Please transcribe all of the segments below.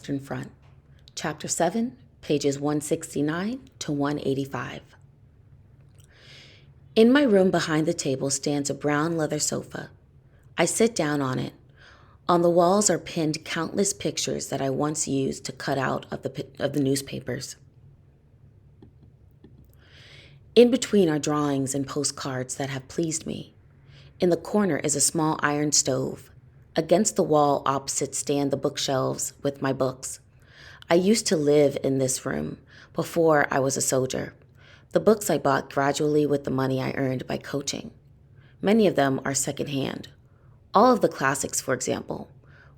Western Front, Chapter 7, pages 169 to 185. In my room behind the table stands a brown leather sofa. I sit down on it. On the walls are pinned countless pictures that I once used to cut out of the newspapers. In between are drawings and postcards that have pleased me. In the corner is a small iron stove. Against the wall opposite stand the bookshelves with my books. I used to live in this room before I was a soldier. The books I bought gradually with the money I earned by coaching. Many of them are secondhand. All of the classics, for example.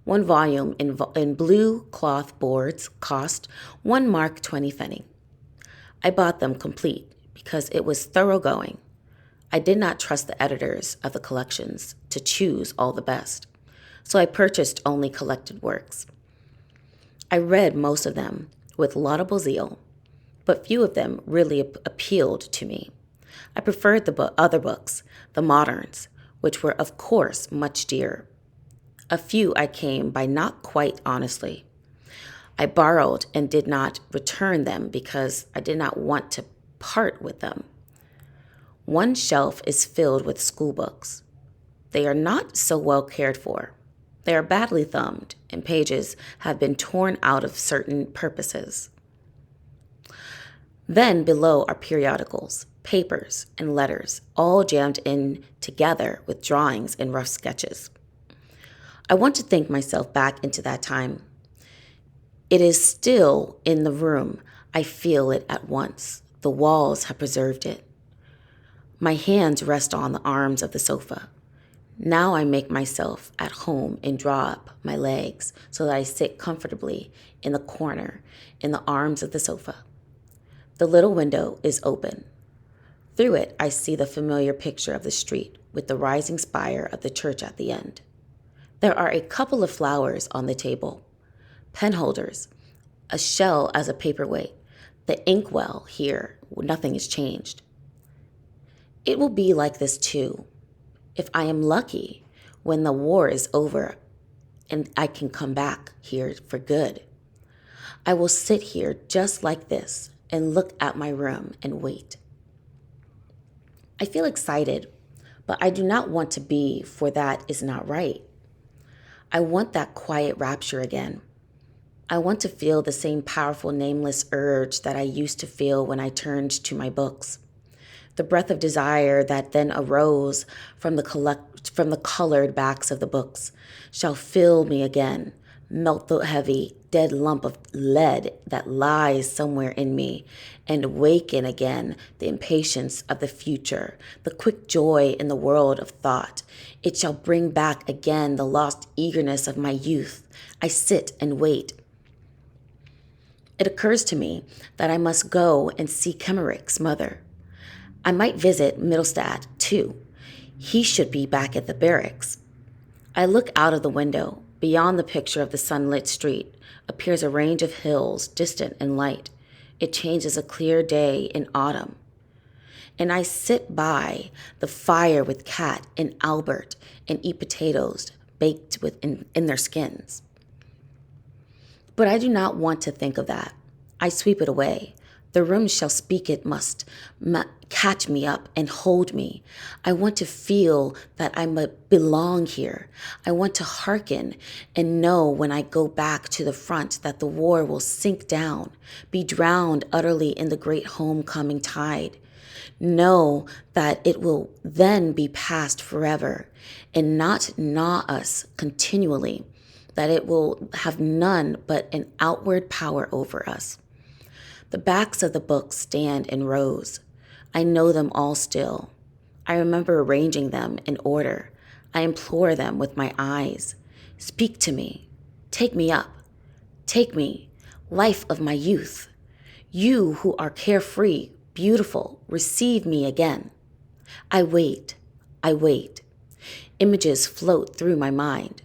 One volume in blue cloth boards cost 1 mark 20 pfennig. I bought them complete because it was thoroughgoing. I did not trust the editors of the collections to choose all the best, so I purchased only collected works. I read most of them with laudable zeal, but few of them really appealed to me. I preferred the other books, the moderns, which were of course much dearer. A few I came by not quite honestly. I borrowed and did not return them because I did not want to part with them. One shelf is filled with school books. They are not so well cared for. They are badly thumbed, and pages have been torn out of certain purposes. Then below are periodicals, papers, and letters, all jammed in together with drawings and rough sketches. I want to think myself back into that time. It is still in the room. I feel it at once. The walls have preserved it. My hands rest on the arms of the sofa. Now I make myself at home and draw up my legs so that I sit comfortably in the corner in the arms of the sofa. The little window is open. Through it, I see the familiar picture of the street with the rising spire of the church at the end. There are a couple of flowers on the table, pen holders, a shell as a paperweight, the inkwell here, nothing is changed. It will be like this too, if I am lucky, when the war is over and I can come back here for good. I will sit here just like this and look at my room and wait. I feel excited, but I do not want to be, for that is not right. I want that quiet rapture again. I want to feel the same powerful nameless urge that I used to feel when I turned to my books. The breath of desire that then arose from the colored backs of the books shall fill me again, melt the heavy, dead lump of lead that lies somewhere in me, and awaken again the impatience of the future, the quick joy in the world of thought. It shall bring back again the lost eagerness of my youth. I sit and wait. It occurs to me that I must go and see Kemmerich's mother. I might visit Mittelstadt, too. He should be back at the barracks. I look out of the window. Beyond the picture of the sunlit street appears a range of hills, distant and light. It changes a clear day in autumn. And I sit by the fire with Kat and Albert and eat potatoes baked in their skins. But I do not want to think of that. I sweep it away. The room shall speak, it must catch me up and hold me. I want to feel that I belong here. I want to hearken and know when I go back to the front that the war will sink down, be drowned utterly in the great homecoming tide. Know that it will then be past forever and not gnaw us continually, that it will have none but an outward power over us. The backs of the books stand in rows. I know them all still. I remember arranging them in order. I implore them with my eyes. Speak to me. Take me up. Take me, life of my youth. You who are carefree, beautiful, receive me again. I wait. I wait. Images float through my mind,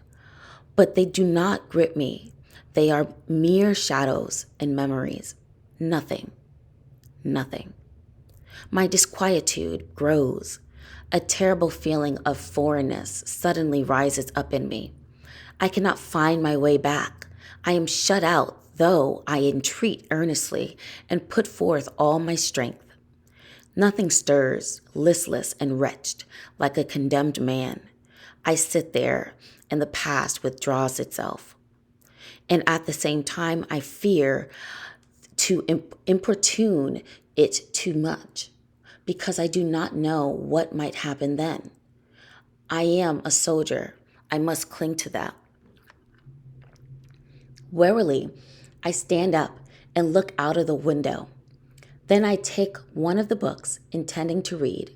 but they do not grip me. They are mere shadows and memories. Nothing. My disquietude grows. A terrible feeling of foreignness suddenly rises up in me. I cannot find my way back. I am shut out, though I entreat earnestly and put forth all my strength. Nothing stirs, listless and wretched, like a condemned man. I sit there, and the past withdraws itself. And at the same time, I fear to importune it too much, because I do not know what might happen then. I am a soldier. I must cling to that. Warily, I stand up and look out of the window. Then I take one of the books, intending to read,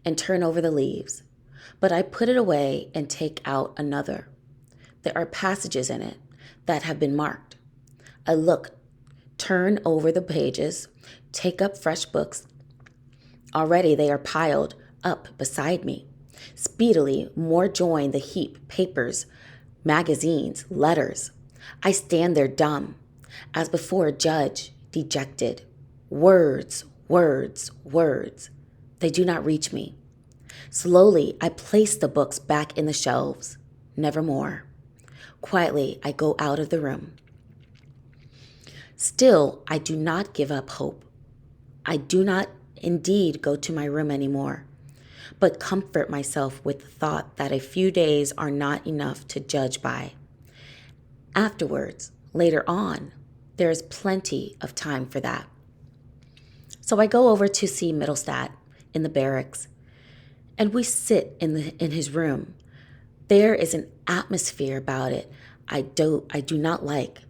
and turn over the leaves. But I put it away and take out another. There are passages in it that have been marked. I look, turn over the pages, take up fresh books. Already they are piled up beside me. Speedily more join the heap: papers, magazines, letters. I stand there dumb, as before a judge, dejected. Words, words, words. They do not reach me. Slowly I place the books back in the shelves. Nevermore. Quietly I go out of the room. Still, I do not give up hope. I do not indeed go to my room anymore, but comfort myself with the thought that a few days are not enough to judge by. Afterwards, later on, there is plenty of time for that. So I go over to see Mittelstadt in the barracks, and we sit in his room. There is an atmosphere about it I do not like,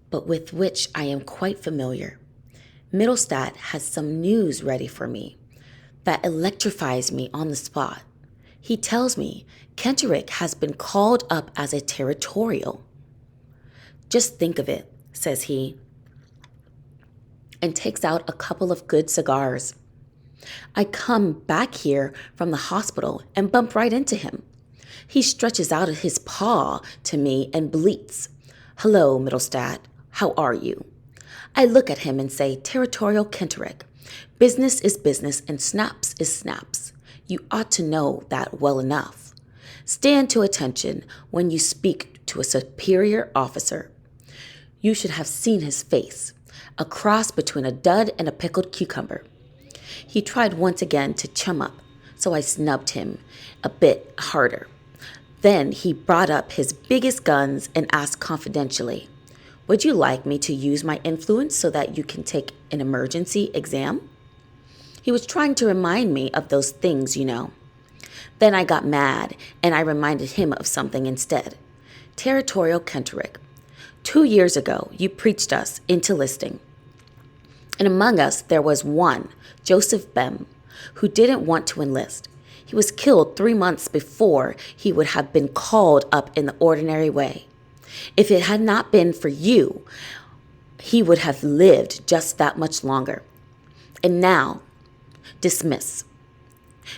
but with which I am quite familiar. Mittelstadt has some news ready for me that electrifies me on the spot. He tells me Kemmerich has been called up as a territorial. Just think of it, says he, and takes out a couple of good cigars. I come back here from the hospital and bump right into him. He stretches out his paw to me and bleats, "Hello, Mittelstadt, how are you?" I look at him and say, "Territorial Kemmerich, business is business and snaps is snaps. You ought to know that well enough. Stand to attention when you speak to a superior officer." You should have seen his face, a cross between a dud and a pickled cucumber. He tried once again to chum up, so I snubbed him a bit harder. Then he brought up his biggest guns and asked confidentially, "Would you like me to use my influence so that you can take an emergency exam?" He was trying to remind me of those things, you know. Then I got mad, and I reminded him of something instead. "Territorial Kemmerich, 2 years ago you preached us into listing. And among us there was one, Joseph Bem, who didn't want to enlist. He was killed 3 months before he would have been called up in the ordinary way. If it had not been for you, he would have lived just that much longer. And now, dismiss.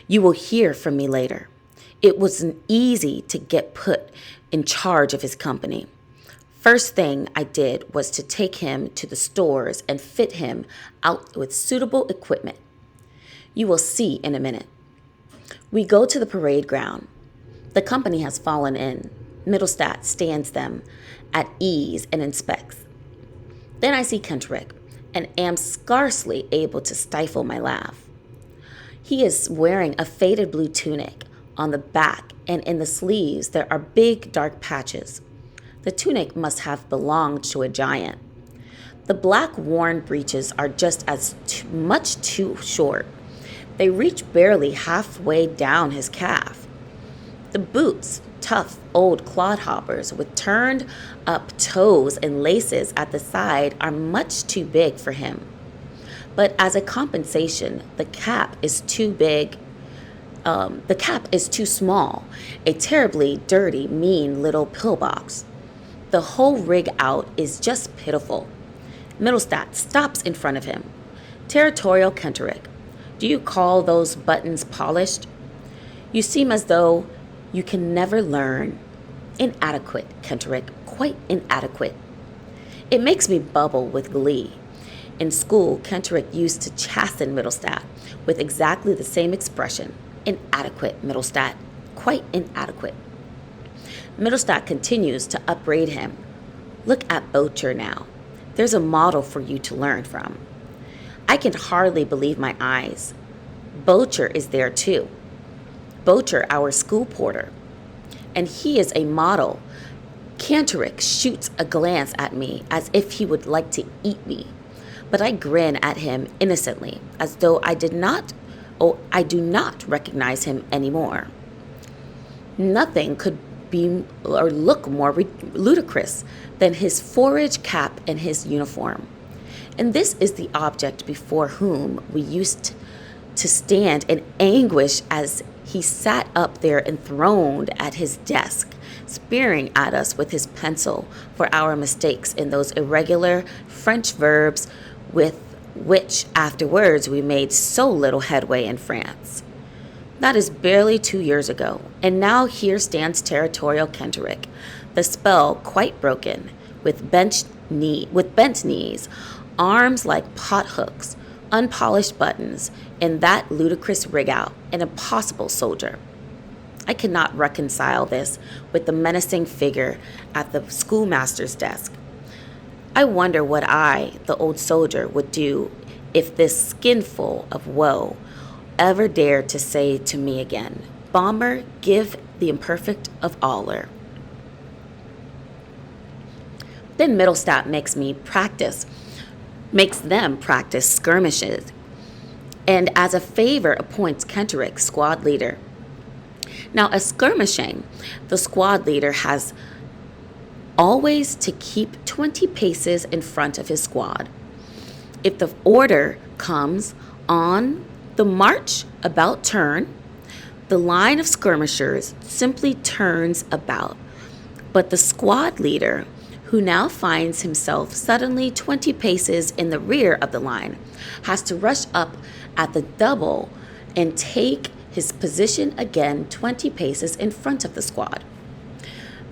You will hear from me later. It wasn't easy to get put in charge of his company. First thing I did was to take him to the stores and fit him out with suitable equipment. You will see in a minute. We go to the parade ground. The company has fallen in. Mittelstadt stands them at ease and inspects. Then I see Kemmerich and am scarcely able to stifle my laugh. He is wearing a faded blue tunic. On the back and in the sleeves there are big dark patches. The tunic must have belonged to a giant. The black worn breeches are just much too short. They reach barely halfway down his calf. The boots, tough old clodhoppers with turned up toes and laces at the side, are much too big for him. But as a compensation, the cap is too big. The cap is too small, a terribly dirty, mean little pillbox. The whole rig out is just pitiful. Mittelstadt stops in front of him. "Territorial Kemmerich, do you call those buttons polished? You seem as though you can never learn. Inadequate, Kemmerich, quite inadequate." It makes me bubble with glee. In school, Kemmerich used to chasten Mittelstadt with exactly the same expression. "Inadequate, Mittelstadt, quite inadequate." Mittelstadt continues to upbraid him. Look at Bocher now. There's a model for you to learn from. I can hardly believe my eyes. Bocher is there too. Bocher, our school porter. And he is a model. Kemmerich shoots a glance at me as if he would like to eat me, but I grin at him innocently, as though I do not recognize him anymore. Nothing could be or look more ludicrous than his forage cap and his uniform. And this is the object before whom we used to stand in anguish as he sat up there enthroned at his desk, spearing at us with his pencil for our mistakes in those irregular French verbs with which afterwards we made so little headway in France. That is barely 2 years ago, and now here stands Territorial Kemmerich, the spell quite broken, with bent knees, arms like pot hooks, unpolished buttons, and that ludicrous rig-out, an impossible soldier. I cannot reconcile this with the menacing figure at the schoolmaster's desk. I wonder what I, the old soldier, would do if this skinful of woe ever dared to say to me again, "Bomber, give the imperfect of aller." Then Mittelstadt makes them practice skirmishes, and as a favor appoints Kemmerich squad leader. Now, a skirmishing, the squad leader has always to keep 20 paces in front of his squad. If the order comes on the march about turn, the line of skirmishers simply turns about, but the squad leader, who now finds himself suddenly 20 paces in the rear of the line, has to rush up at the double and take his position again 20 paces in front of the squad.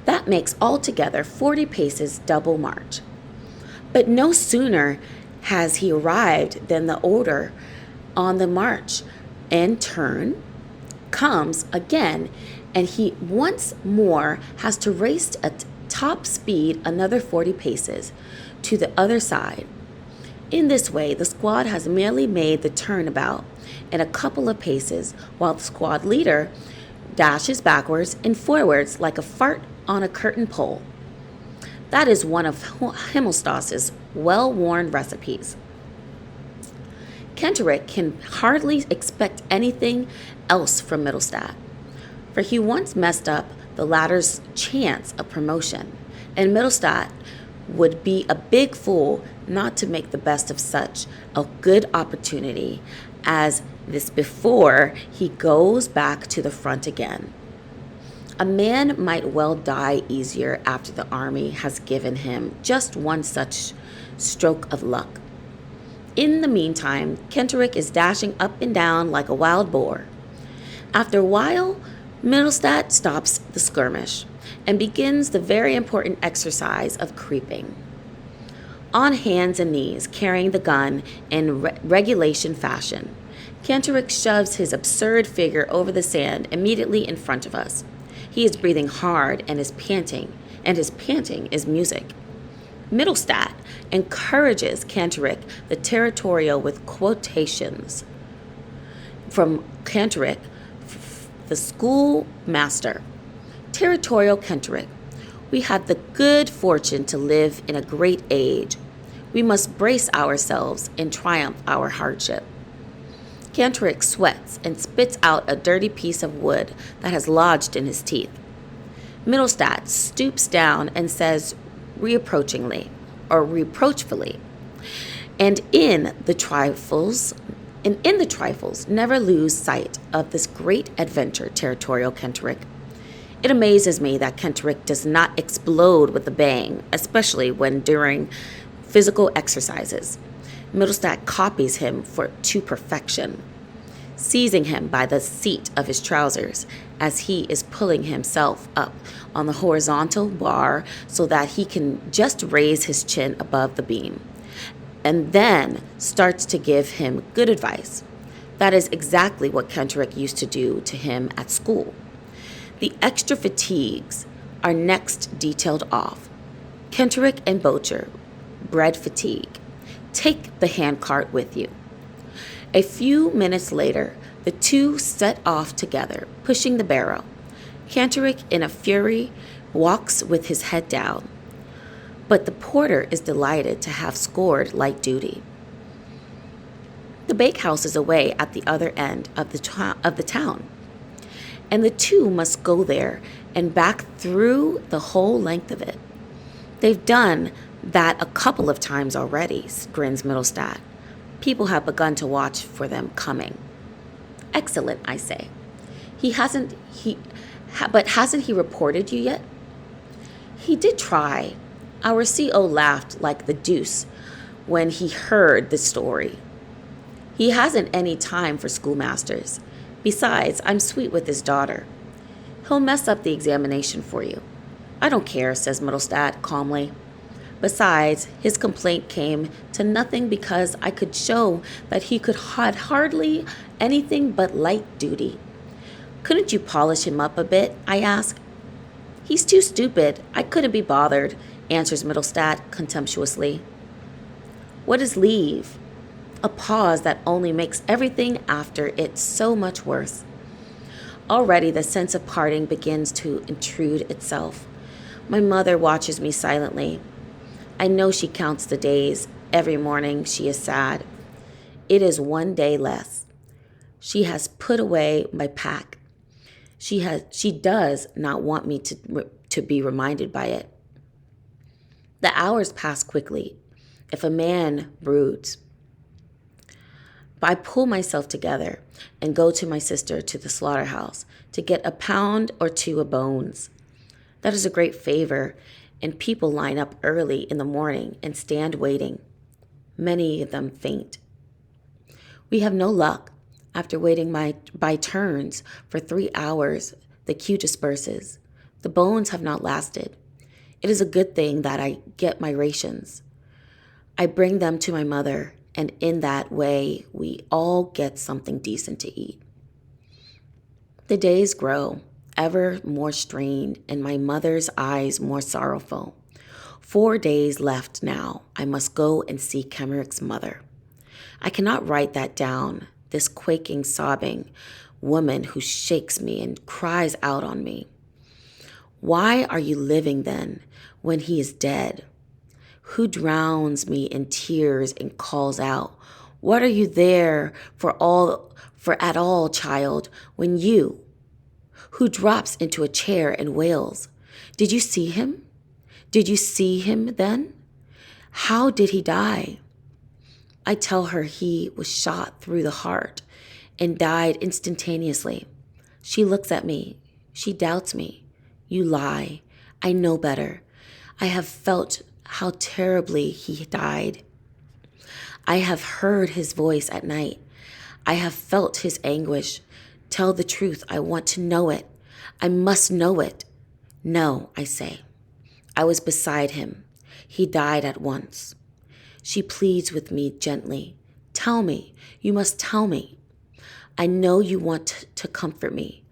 That makes altogether 40 paces double march. But no sooner has he arrived than the order on the march and turn comes again, and he once more has to race at top speed another 40 paces to the other side. In this way, the squad has merely made the turnabout in a couple of paces, while the squad leader dashes backwards and forwards like a fart on a curtain pole. That is one of Himmelstadt's well-worn recipes. Kemmerich can hardly expect anything else from Mittelstadt, for he once messed up the latter's chance of promotion, and Mittelstadt would be a big fool not to make the best of such a good opportunity as this before he goes back to the front again. A man might well die easier after the army has given him just one such stroke of luck. In the meantime, Kemmerich is dashing up and down like a wild boar. After a while, Mittelstadt stops the skirmish and begins the very important exercise of creeping. On hands and knees, carrying the gun in regulation fashion, Kemmerich shoves his absurd figure over the sand immediately in front of us. He is breathing hard and is panting, and his panting is music. Mittelstadt encourages Kemmerich the Territorial with quotations from Kemmerich, the schoolmaster. Territorial Kemmerich, we have the good fortune to live in a great age. We must brace ourselves and triumph our hardship. Kemmerich sweats and spits out a dirty piece of wood that has lodged in his teeth. Mittelstadt stoops down and says reproachfully, and in the trifles, never lose sight of this great adventure, Territorial Kemmerich. It amazes me that Kemmerich does not explode with a bang, especially when during physical exercises. Mittelstadt copies him to perfection, seizing him by the seat of his trousers as he is pulling himself up on the horizontal bar so that he can just raise his chin above the beam, and then starts to give him good advice. That is exactly what Kemmerich used to do to him at school. The extra fatigues are next detailed off. Kemmerich and Bocher, bread fatigue. Take the handcart with you. A few minutes later, the two set off together, pushing the barrow. Kemmerich, in a fury, walks with his head down, but the porter is delighted to have scored light duty. The bakehouse is away at the other end of the town, and the two must go there and back through the whole length of it. They've done that a couple of times already, grins Mittelstadt. People have begun to watch for them coming. Excellent, I say. Hasn't he reported you yet? He did try. Our CO laughed like the deuce when he heard the story. He hasn't any time for schoolmasters. Besides, I'm sweet with his daughter. He'll mess up the examination for you. I don't care, says Mittelstadt calmly. Besides, his complaint came to nothing because I could show that he could had hardly anything but light duty. Couldn't you polish him up a bit? I ask. He's too stupid. I couldn't be bothered, answers Mittelstadt contemptuously. What is leave? A pause that only makes everything after it so much worse. Already the sense of parting begins to intrude itself. My mother watches me silently. I know she counts the days. Every morning she is sad. It is one day less. She has put away my pack. She does not want me to be reminded by it. The hours pass quickly. If a man broods, I pull myself together and go to my sister to the slaughterhouse to get a pound or two of bones. That is a great favor, and people line up early in the morning and stand waiting. Many of them faint. We have no luck. After waiting by turns for 3 hours, the queue disperses. The bones have not lasted. It is a good thing that I get my rations. I bring them to my mother, and in that way, we all get something decent to eat. The days grow, ever more strained, and my mother's eyes more sorrowful. 4 days left now. I must go and see Kemmerich's mother. I cannot write that down, this quaking, sobbing woman who shakes me and cries out on me. Why are you living then, when he is dead? Who drowns me in tears and calls out, what are you there for at all, child, when you? Who drops into a chair and wails, did you see him? Did you see him then? How did he die? I tell her he was shot through the heart and died instantaneously. She looks at me. She doubts me. You lie. I know better. I have felt how terribly he died. I have heard his voice at night. I have felt his anguish. Tell the truth. I want to know it. I must know it. No, I say. I was beside him. He died at once. She pleads with me gently. Tell me. You must tell me. I know you want to comfort me,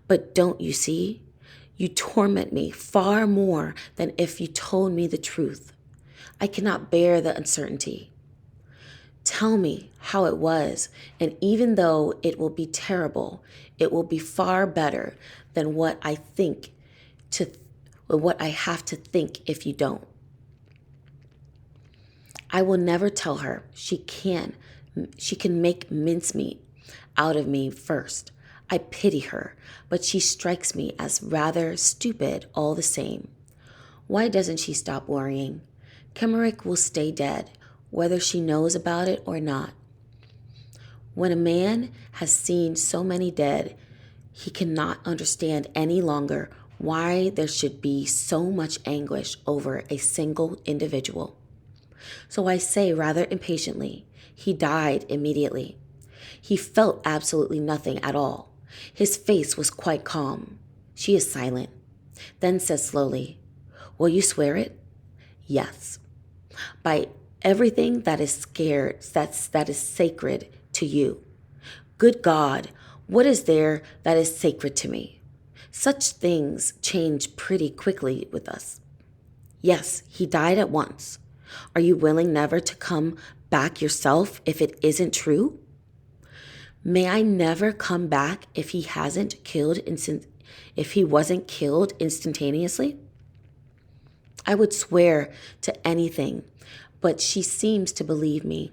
but don't you see? You torment me far more than if you told me the truth. I cannot bear the uncertainty. Tell me how it was, and even though it will be terrible, it will be far better than what I have to think if you don't. I will never tell her. She can make mincemeat out of me first. I pity her, but she strikes me as rather stupid all the same. Why doesn't she stop worrying? Kemmerich will stay dead, whether she knows about it or not. When a man has seen so many dead, he cannot understand any longer why there should be so much anguish over a single individual. So I say rather impatiently, he died immediately. He felt absolutely nothing at all. His face was quite calm. She is silent, then says slowly, will you swear it? Yes. By everything that is sacred to you. Good God, what is there that is sacred to me? Such things change pretty quickly with us. Yes, he died at once. Are you willing never to come back yourself if it isn't true? May I never come back if if he wasn't killed instantaneously? I would swear to anything, but she seems to believe me.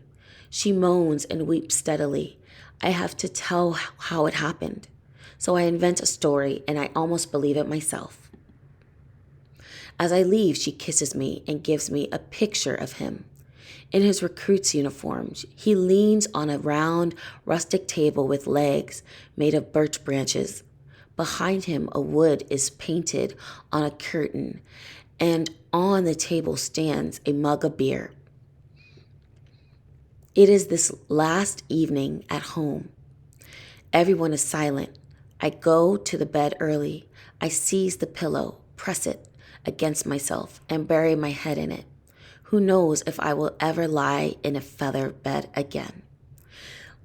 She moans and weeps steadily. I have to tell how it happened. So I invent a story and I almost believe it myself. As I leave, she kisses me and gives me a picture of him. In his recruit's uniform, he leans on a round, rustic table with legs made of birch branches. Behind him, a wood is painted on a curtain, and on the table stands a mug of beer. It is this last evening at home. Everyone is silent. I go to the bed early. I seize the pillow, press it against myself, and bury my head in it. Who knows if I will ever lie in a feather bed again?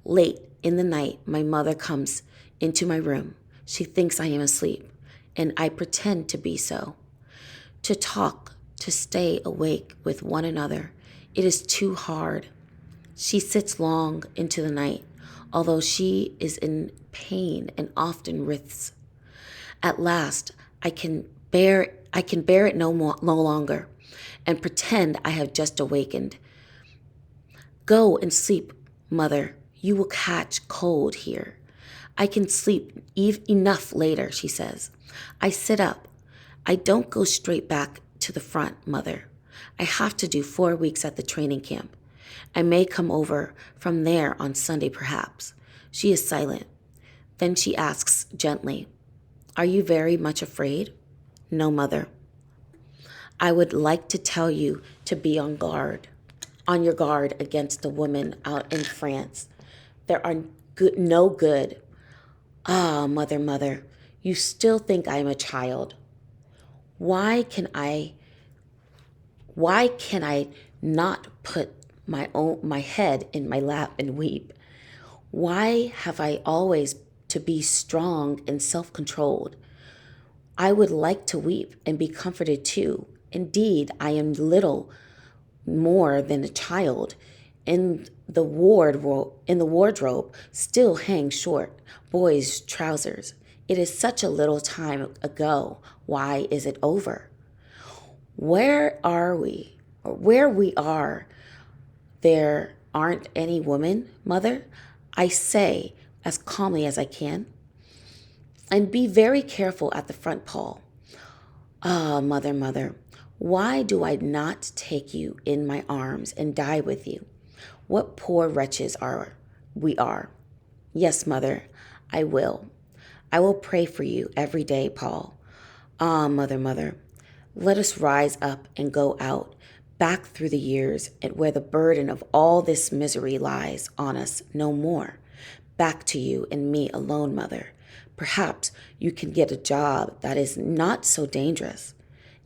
Late in the night, my mother comes into my room. She thinks I am asleep, and I pretend to be so. To talk, to stay awake with one another, it is too hard. She sits long into the night, although she is in pain and often writhes. At last, I can bear it no longer, and pretend I have just awakened. Go and sleep, mother. You will catch cold here. I can sleep enough later, she says. I sit up. I don't go straight back to the front, mother. I have to do 4 weeks at the training camp. I may come over from there on Sunday, perhaps. She is silent. Then she asks gently, are you very much afraid? No, mother. I would like to tell you to be on your guard against the women out in France. There are no good. Ah, mother, you still think I am a child. Why can I not put my head in my lap and weep? Why have I always to be strong and self-controlled? I would like to weep and be comforted too. Indeed, I am little more than a child. In the wardrobe still hang short boys' trousers. It is such a little time ago. Why is it over? Where we are, there aren't any women, mother, I say as calmly as I can. And be very careful at the front, Paul. Ah, mother, why do I not take you in my arms and die with you? What poor wretches we are. Yes, mother, I will. I will pray for you every day, Paul. Ah, mother, let us rise up and go out, back through the years, and where the burden of all this misery lies on us no more. Back to you and me alone, mother. Perhaps you can get a job that is not so dangerous.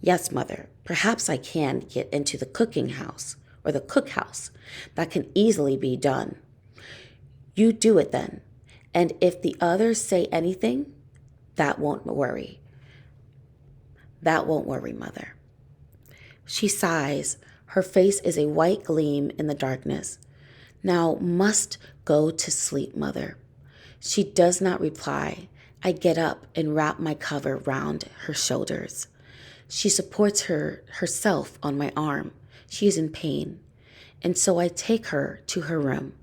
Yes, mother, perhaps I can get into the cooking house or the cookhouse. That can easily be done. You do it then. And if the others say anything, that won't worry. That won't worry, mother. She sighs. Her face is a white gleam in the darkness. Now must go to sleep, mother. She does not reply. I get up and wrap my cover round her shoulders. She supports herself on my arm. She is in pain. And so I take her to her room.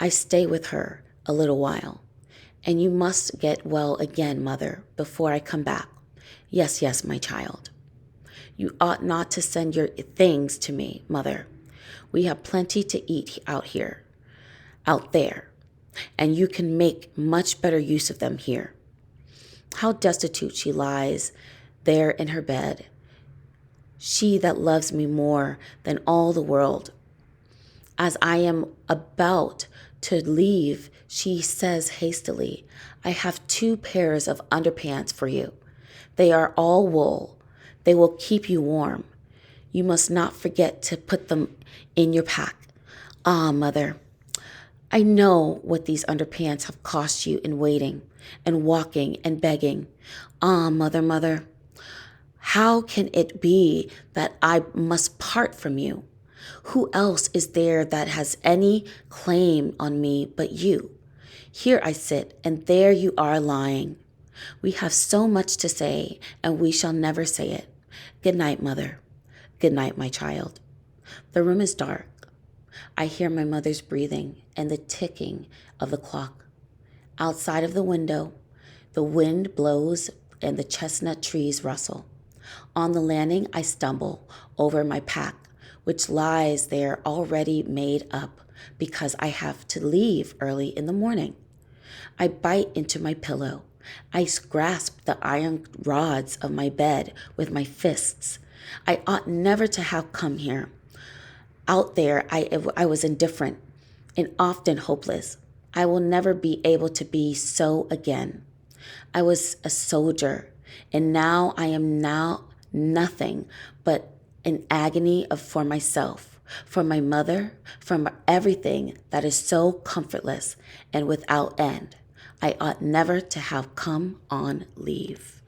I stay with her a little while. And you must get well again, mother, before I come back. Yes, my child. You ought not to send your things to me, mother. We have plenty to eat out there, and you can make much better use of them here. How destitute she lies there in her bed, she that loves me more than all the world. As I am about to leave, she says hastily, I have 2 pairs of underpants for you. They are all wool. They will keep you warm. You must not forget to put them in your pack. Ah, mother, I know what these underpants have cost you in waiting and walking and begging. Ah, mother, How can it be that I must part from you? Who else is there that has any claim on me but you? Here I sit, and there you are lying. We have so much to say, and we shall never say it. Good night, mother. Good night, my child. The room is dark. I hear my mother's breathing and the ticking of the clock. Outside of the window, the wind blows and the chestnut trees rustle. On the landing, I stumble over my pack, which lies there already made up because I have to leave early in the morning. I bite into my pillow. I grasp the iron rods of my bed with my fists. I ought never to have come here. Out there, I was indifferent and often hopeless. I will never be able to be so again. I was a soldier, and now I am now nothing but an agony for myself, for my mother, for everything that is so comfortless and without end. I ought never to have come on leave.